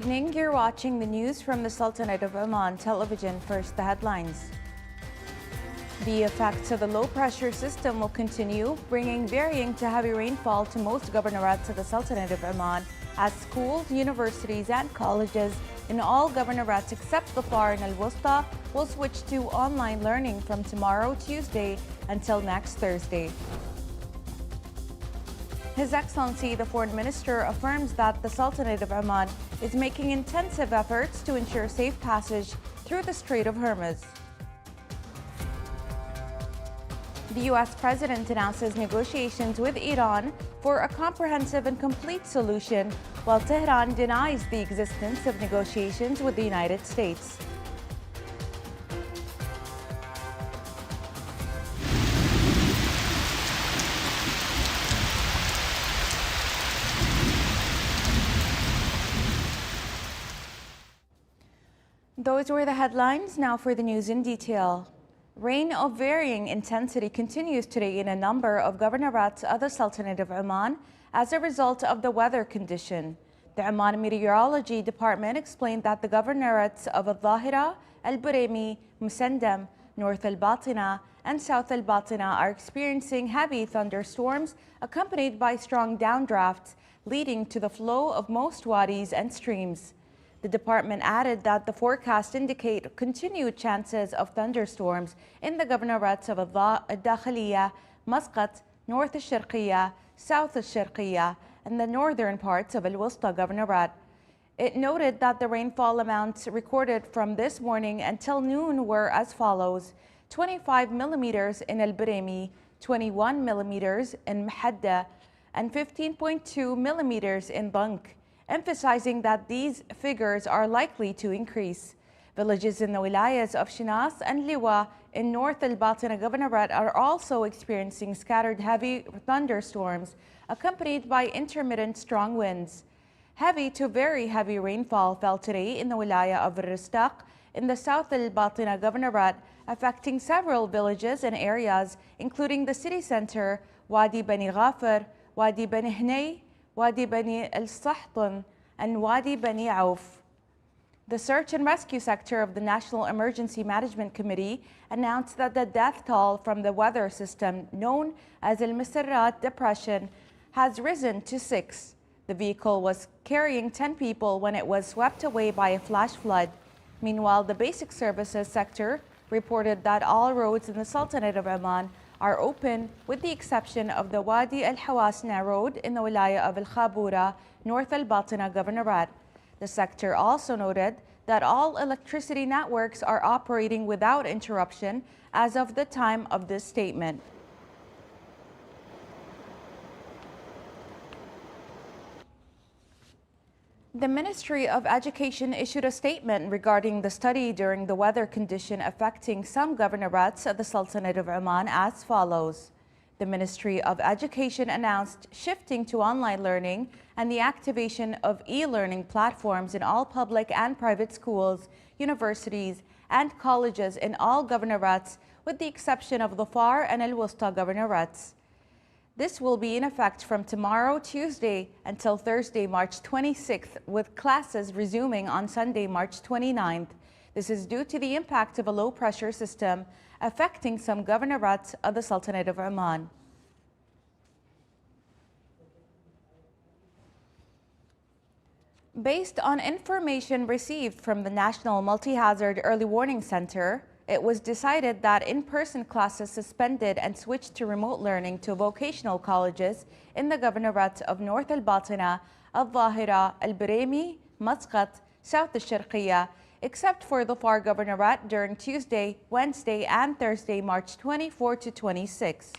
Evening, you're watching the news from the Sultanate of Oman television. First, the headlines. The effects of the low-pressure system will continue, bringing varying to heavy rainfall to most governorates of the Sultanate of Oman, as schools, universities, and colleges in all governorates except the Far and Al-Wusta will switch to online learning from tomorrow, Tuesday, until next Thursday. His Excellency, the Foreign Minister, affirms that the Sultanate of Oman is making intensive efforts to ensure safe passage through the Strait of Hormuz. The U.S. President announces negotiations with Iran for a comprehensive and complete solution, while Tehran denies the existence of negotiations with the United States. Those were the headlines. Now for the news in detail. Rain of varying intensity continues today in a number of governorates of the Sultanate of Oman as a result of the weather condition. The Oman Meteorology Department explained that the governorates of Al-Dhahira, Al-Buraymi, Musandam, North Al-Batina, and South Al-Batina are experiencing heavy thunderstorms accompanied by strong downdrafts, leading to the flow of most wadis and streams. The department added that the forecast indicate continued chances of thunderstorms in the governorates of Al-Dakhiliya, Muscat, North Al-Sharqiyya, South Al-Sharqiyya, and the northern parts of Al-Wusta governorate. It noted that the rainfall amounts recorded from this morning until noon were as follows: 25 millimeters in Al-Buraymi, 21 millimeters in Mahadda, and 15.2 millimeters in Bank, emphasizing that these figures are likely to increase. Villages in the wilayas of Shinas and Liwa in North Al-Batina Governorate are also experiencing scattered heavy thunderstorms accompanied by intermittent strong winds. Heavy to very heavy rainfall fell today in the wilaya of Ristaq in the South Al-Batina Governorate, affecting several villages and areas including the city center, Wadi Bani Ghafir, Wadi Bani Hnay, Wadi Bani Al-Sahtan, and Wadi Bani Auf. The Search and Rescue Sector of the National Emergency Management Committee announced that the death toll from the weather system known as Al-Misrat Depression has risen to 6. The vehicle was carrying 10 people when it was swept away by a flash flood. Meanwhile, the Basic Services Sector reported that all roads in the Sultanate of Oman are open with the exception of the Wadi Al-Hawasna Road in the wilaya of Al-Khabura, North Al-Batina Governorate. The sector also noted that all electricity networks are operating without interruption as of the time of this statement. The Ministry of Education issued a statement regarding the study during the weather condition affecting some governorates of the Sultanate of Oman as follows. The Ministry of Education announced shifting to online learning and the activation of e-learning platforms in all public and private schools, universities, and colleges in all governorates with the exception of the Far and Al-Wusta governorates. This will be in effect from tomorrow, Tuesday, until Thursday, March 26th, with classes resuming on Sunday, March 29th. This is due to the impact of a low-pressure system affecting some governorates of the Sultanate of Oman. Based on information received from the National Multi-Hazard Early Warning Center, it was decided that in-person classes suspended and switched to remote learning to vocational colleges in the governorates of North Al-Batina, Al-Dhahira, Al-Buraymi, Muscat, South Al-Sharqiyya, except for the Far Governorate during Tuesday, Wednesday, and Thursday, March 24 to 26.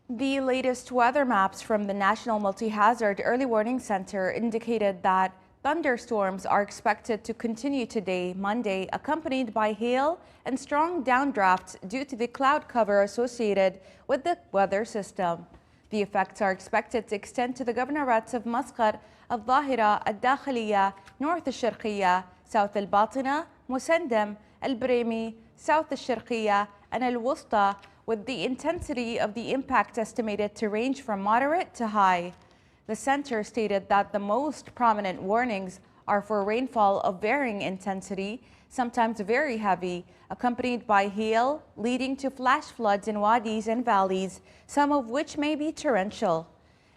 The latest weather maps from the National Multi-Hazard Early Warning Center indicated that thunderstorms are expected to continue today, Monday, accompanied by hail and strong downdrafts due to the cloud cover associated with the weather system. The effects are expected to extend to the governorates of Muscat, Al-Dhahira, Al-Dakhiliya, North Al-Sharqiyya, South Al-Batina, Musandam, Al-Buraymi, South Al-Sharqiyya, and Al-Wusta, with the intensity of the impact estimated to range from moderate to high. The center stated that the most prominent warnings are for rainfall of varying intensity, sometimes very heavy, accompanied by hail, leading to flash floods in wadis and valleys, some of which may be torrential.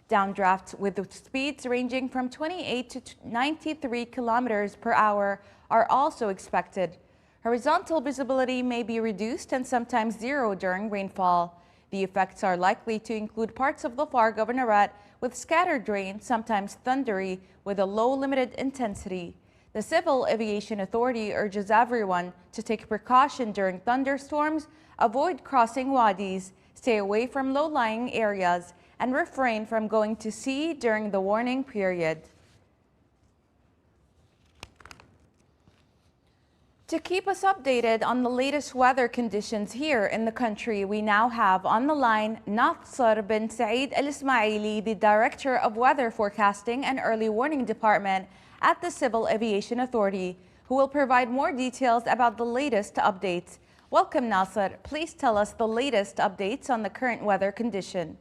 Downdrafts with speeds ranging from 28 to 93 kilometers per hour are also expected. Horizontal visibility may be reduced and sometimes zero during rainfall. The effects are likely to include parts of the Dhofar Governorate with scattered rain, sometimes thundery, with a low limited intensity. The Civil Aviation Authority urges everyone to take precaution during thunderstorms, avoid crossing wadis, stay away from low-lying areas, and refrain from going to sea during the warning period. To keep us updated on the latest weather conditions here in the country, we now have on the line Nasser bin Saeed Al Ismaili, the Director of Weather Forecasting and Early Warning Department at the Civil Aviation Authority, who will provide more details about the latest updates. Welcome, Nasser. Please tell us the latest updates on the current weather condition.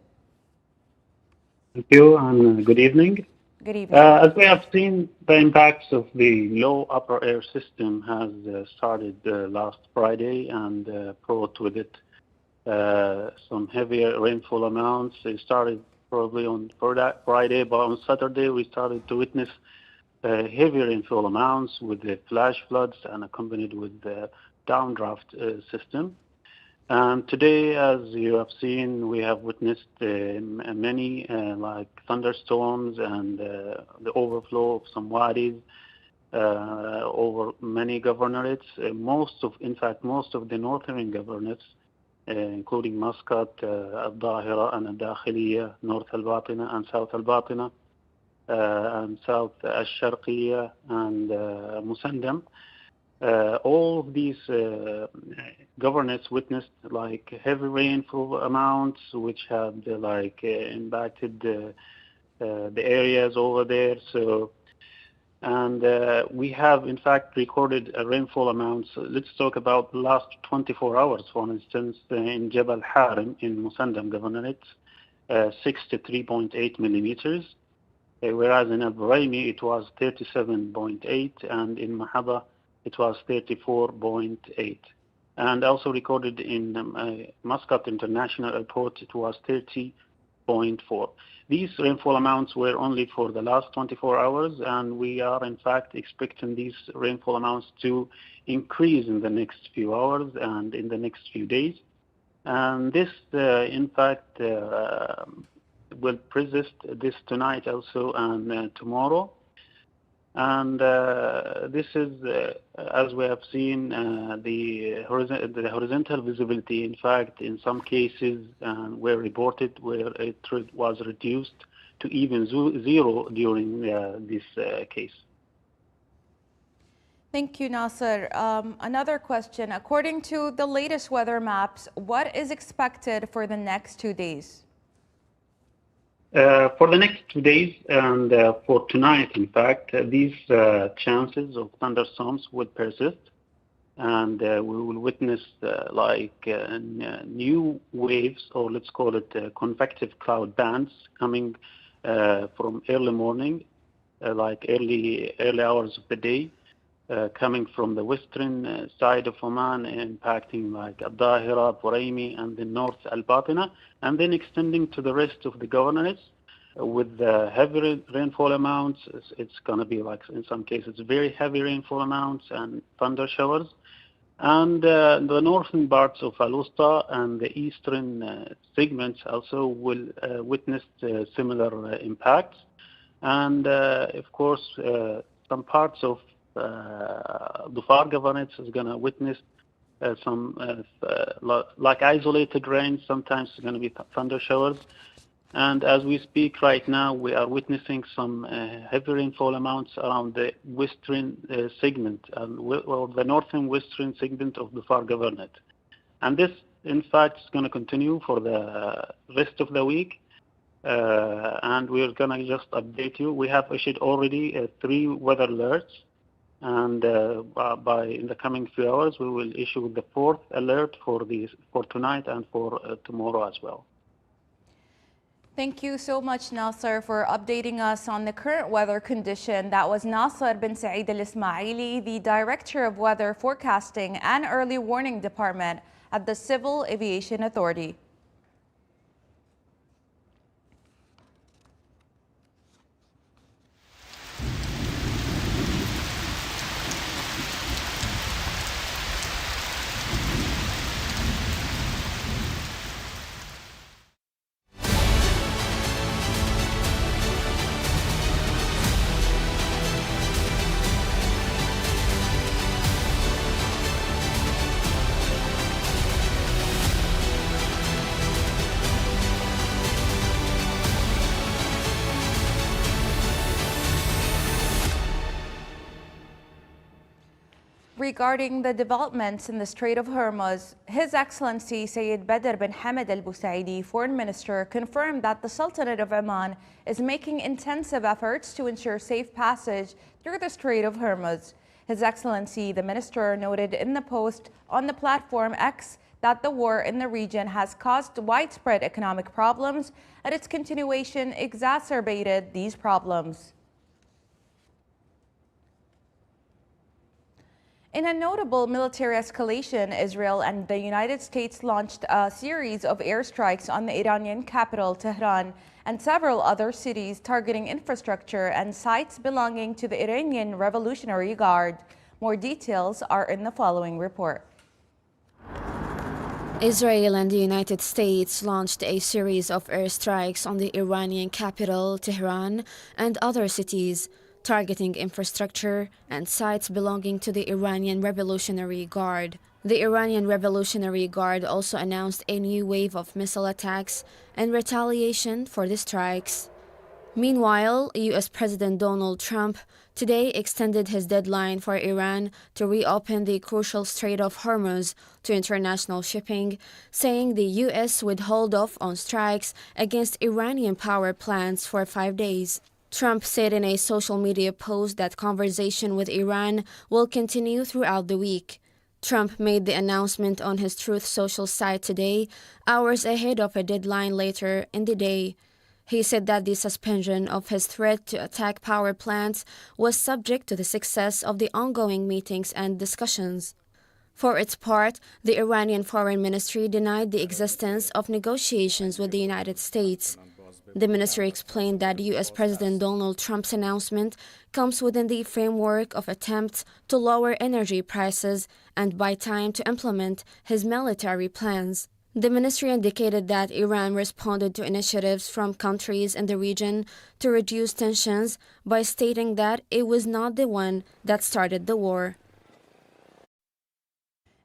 Thank you and good evening. Good evening. As we have seen, the impacts of the low upper air system has started last Friday and brought with it some heavier rainfall amounts. It started probably on Friday, but on Saturday we started to witness heavier rainfall amounts with the flash floods and accompanied with the downdraft system. And today, as you have seen, we have witnessed many like thunderstorms and the overflow of some wadis over many governorates. In fact, most of the northern governorates, including Muscat, Al-Dhahira and Al-Dakhiliya, North Al-Batina and South Al-Batina, and South Al-Sharqiyya and Musandam. All of these governorates witnessed like heavy rainfall amounts, which had impacted the areas over there. So, and we have in fact recorded rainfall amounts. Let's talk about the last 24 hours. For instance, in Jabal Harim in Musandam Governorate, 63.8 millimeters, whereas in Al-Buraimi it was 37.8, and in Mahaba it was 34.8. And also recorded in Muscat International Airport, it was 30.4. These rainfall amounts were only for the last 24 hours, and we are in fact expecting these rainfall amounts to increase in the next few hours and in the next few days. And this, in fact, will persist this tonight also and tomorrow. And this is, as we have seen, the horizontal visibility, in fact, in some cases were reported where it was reduced to even zero during this case. Thank you, Nasser. Another question. According to the latest weather maps, what is expected for the next 2 days? For the next 2 days and for tonight, in fact, these chances of thunderstorms will persist, and we will witness new waves, or let's call it convective cloud bands, coming from early morning, early hours of the day, coming from the western side of Oman, impacting like Al-Dhahira, Buraimi, and the North Al-Batina, and then extending to the rest of the governorates with heavy rainfall amounts. It's going to be like, in some cases, very heavy rainfall amounts and thunder showers. And the northern parts of Al-Wusta and the eastern segments also will witness similar impacts. And of course, some parts of Dhofar Governorate is going to witness some like isolated rain. Sometimes it's going to be thunder showers. And as we speak right now, we are witnessing some heavy rainfall amounts around the western segment, or the northern western segment of the Dhofar Governorate. And this, in fact, is going to continue for the rest of the week. And we're going to just update you. We have issued already 3 weather alerts And in the coming few hours, we will issue the fourth alert for tonight and for tomorrow as well. Thank you so much, Nasser, for updating us on the current weather condition. That was Nasser bin Saeed Al-Ismaili, the Director of Weather Forecasting and Early Warning Department at the Civil Aviation Authority. Regarding the developments in the Strait of Hormuz, His Excellency Sayyid Badr bin Hamad Al Busaidi, Foreign Minister, confirmed that the Sultanate of Oman is making intensive efforts to ensure safe passage through the Strait of Hormuz. His Excellency, the Minister, noted in the post on the platform X that the war in the region has caused widespread economic problems and its continuation exacerbated these problems. In a notable military escalation, Israel and the United States launched a series of airstrikes on the Iranian capital, Tehran, and several other cities targeting infrastructure and sites belonging to the Iranian Revolutionary Guard. More details are in the following report. Israel and the United States launched a series of airstrikes on the Iranian capital, Tehran, and other cities, targeting infrastructure and sites belonging to the Iranian Revolutionary Guard. The Iranian Revolutionary Guard also announced a new wave of missile attacks in retaliation for the strikes. Meanwhile, U.S. President Donald Trump today extended his deadline for Iran to reopen the crucial Strait of Hormuz to international shipping, saying the U.S. would hold off on strikes against Iranian power plants for 5 days. Trump said in a social media post that conversation with Iran will continue throughout the week. Trump made the announcement on his Truth Social site today, hours ahead of a deadline later in the day. He said that the suspension of his threat to attack power plants was subject to the success of the ongoing meetings and discussions. For its part, the Iranian Foreign Ministry denied the existence of negotiations with the United States. The ministry explained that U.S. President Donald Trump's announcement comes within the framework of attempts to lower energy prices and buy time to implement his military plans. The ministry indicated that Iran responded to initiatives from countries in the region to reduce tensions by stating that it was not the one that started the war.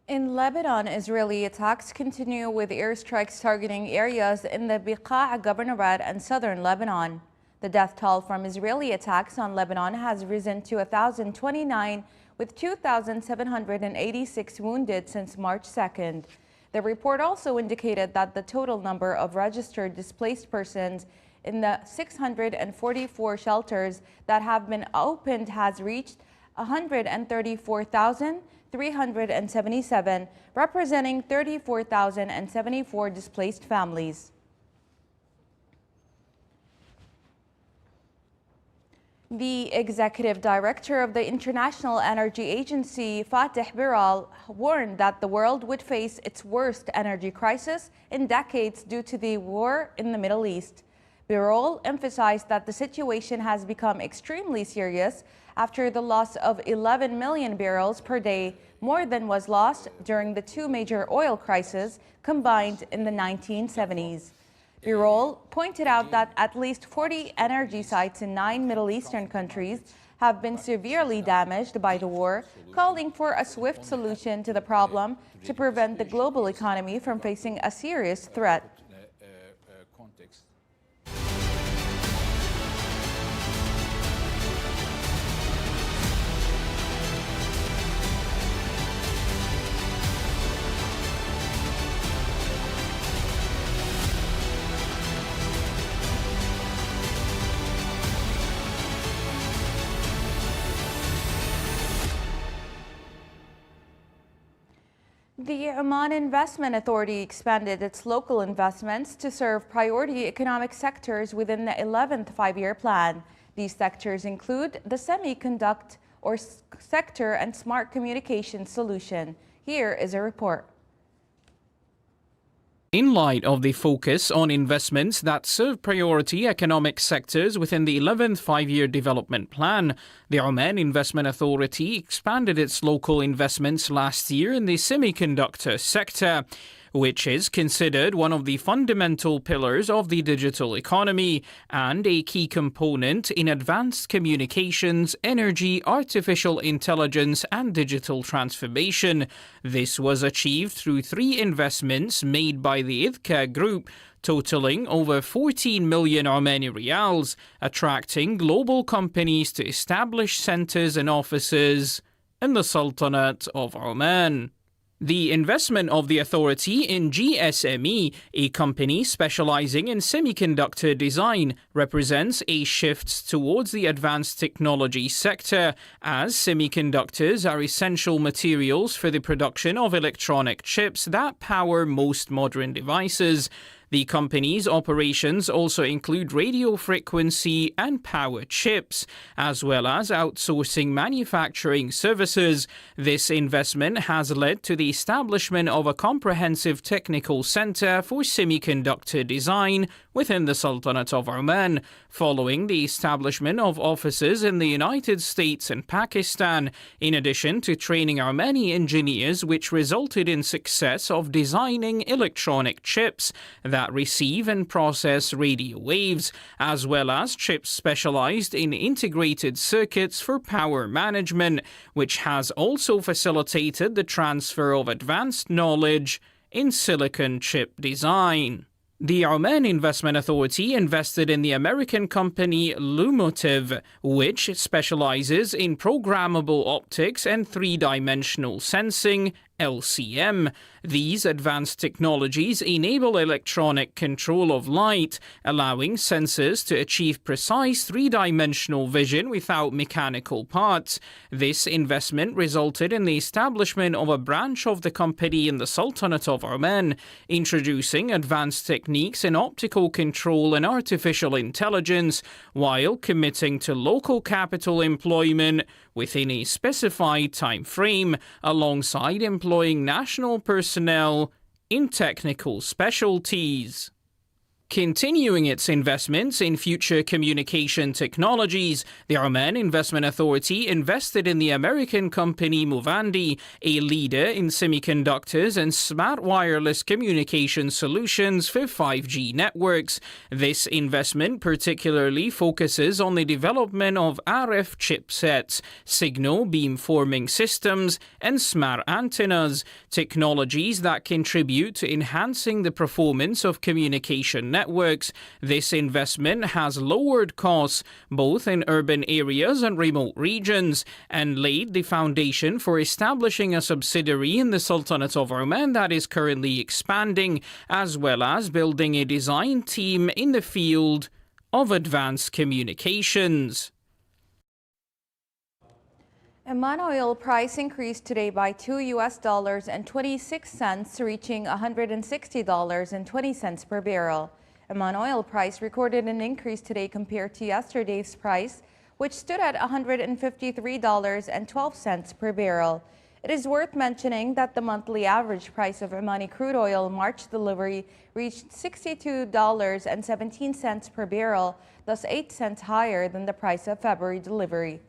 In Lebanon, Israeli attacks continue with airstrikes targeting areas in the Beqa' Governorate and southern Lebanon. The death toll from Israeli attacks on Lebanon has risen to 1,029, with 2,786 wounded since March 2nd. The report also indicated that the total number of registered displaced persons in the 644 shelters that have been opened has reached 134,377, representing 34,074 displaced families. The executive director of the International Energy Agency, Fatih Birol, warned that the world would face its worst energy crisis in decades due to the war in the Middle East. Birol emphasized that the situation has become extremely serious after the loss of 11 million barrels per day, more than was lost during the two major oil crises combined in the 1970s. Birol pointed out that at least 40 energy sites in 9 Middle Eastern countries have been severely damaged by the war, calling for a swift solution to the problem to prevent the global economy from facing a serious threat. The Oman Investment Authority expanded its local investments to serve priority economic sectors within the 11th five-year plan. These sectors include the semiconductor sector and smart communication solution. Here is a report. In light of the focus on investments that serve priority economic sectors within the 11th five-year development plan, the Oman Investment Authority expanded its local investments last year in the semiconductor sector, which is considered one of the fundamental pillars of the digital economy and a key component in advanced communications, energy, artificial intelligence, and digital transformation. This was achieved through 3 investments made by the IDCA Group, totaling over 14 million Omani riyals, attracting global companies to establish centers and offices in the Sultanate of Oman. The investment of the authority in GSME, a company specializing in semiconductor design, represents a shift towards the advanced technology sector, as semiconductors are essential materials for the production of electronic chips that power most modern devices. The company's operations also include radio frequency and power chips, as well as outsourcing manufacturing services. This investment has led to the establishment of a comprehensive technical center for semiconductor design within the Sultanate of Oman, following the establishment of offices in the United States and Pakistan, in addition to training Omani engineers, which resulted in success of designing electronic chips that receive and process radio waves, as well as chips specialized in integrated circuits for power management, which has also facilitated the transfer of advanced knowledge in silicon chip design. The Oman Investment Authority invested in the American company Lumotive, which specializes in programmable optics and three-dimensional sensing, LCM. These advanced technologies enable electronic control of light, allowing sensors to achieve precise three-dimensional vision without mechanical parts. This investment resulted in the establishment of a branch of the company in the Sultanate of Oman, introducing advanced techniques in optical control and artificial intelligence, while committing to local capital employment within a specified time frame, alongside employing national personnel in technical specialties. Continuing its investments in future communication technologies, the Oman Investment Authority invested in the American company Movandi, a leader in semiconductors and smart wireless communication solutions for 5G networks. This investment particularly focuses on the development of RF chipsets, signal beamforming systems, and smart antennas, technologies that contribute to enhancing the performance of communication networks. This investment has lowered costs both in urban areas and remote regions and laid the foundation for establishing a subsidiary in the Sultanate of Oman that is currently expanding, as well as building a design team in the field of advanced communications. Oman oil price increased today by $2.26, reaching $160.20 per barrel. Oman oil price recorded an increase today compared to yesterday's price, which stood at $153.12 per barrel. It is worth mentioning that the monthly average price of Omani crude oil March delivery reached $62.17 per barrel, thus 8 cents higher than the price of February delivery.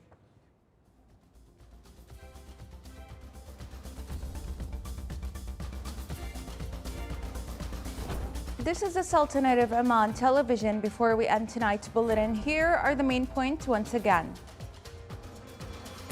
This is the Sultanate of Oman television. Before we end tonight's bulletin, here are the main points once again.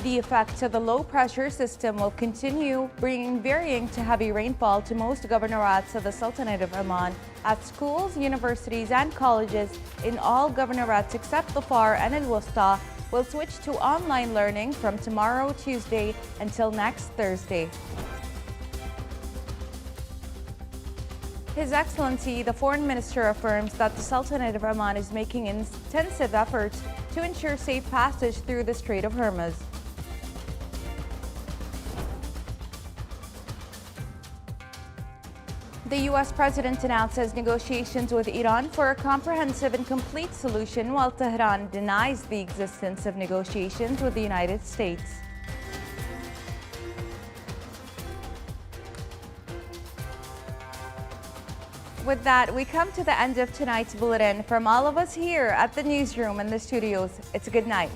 The effects of the low-pressure system will continue, bringing varying to heavy rainfall to most governorates of the Sultanate of Oman, at schools, universities, and colleges in all governorates except Dhofar and Al-Wusta will switch to online learning from tomorrow, Tuesday, until next Thursday. His Excellency, the Foreign Minister, affirms that the Sultanate of Oman is making intensive efforts to ensure safe passage through the Strait of Hormuz. The U.S. president announces negotiations with Iran for a comprehensive and complete solution, while Tehran denies the existence of negotiations with the United States. With that, we come to the end of tonight's bulletin. From all of us here at the newsroom and the studios, it's a good night.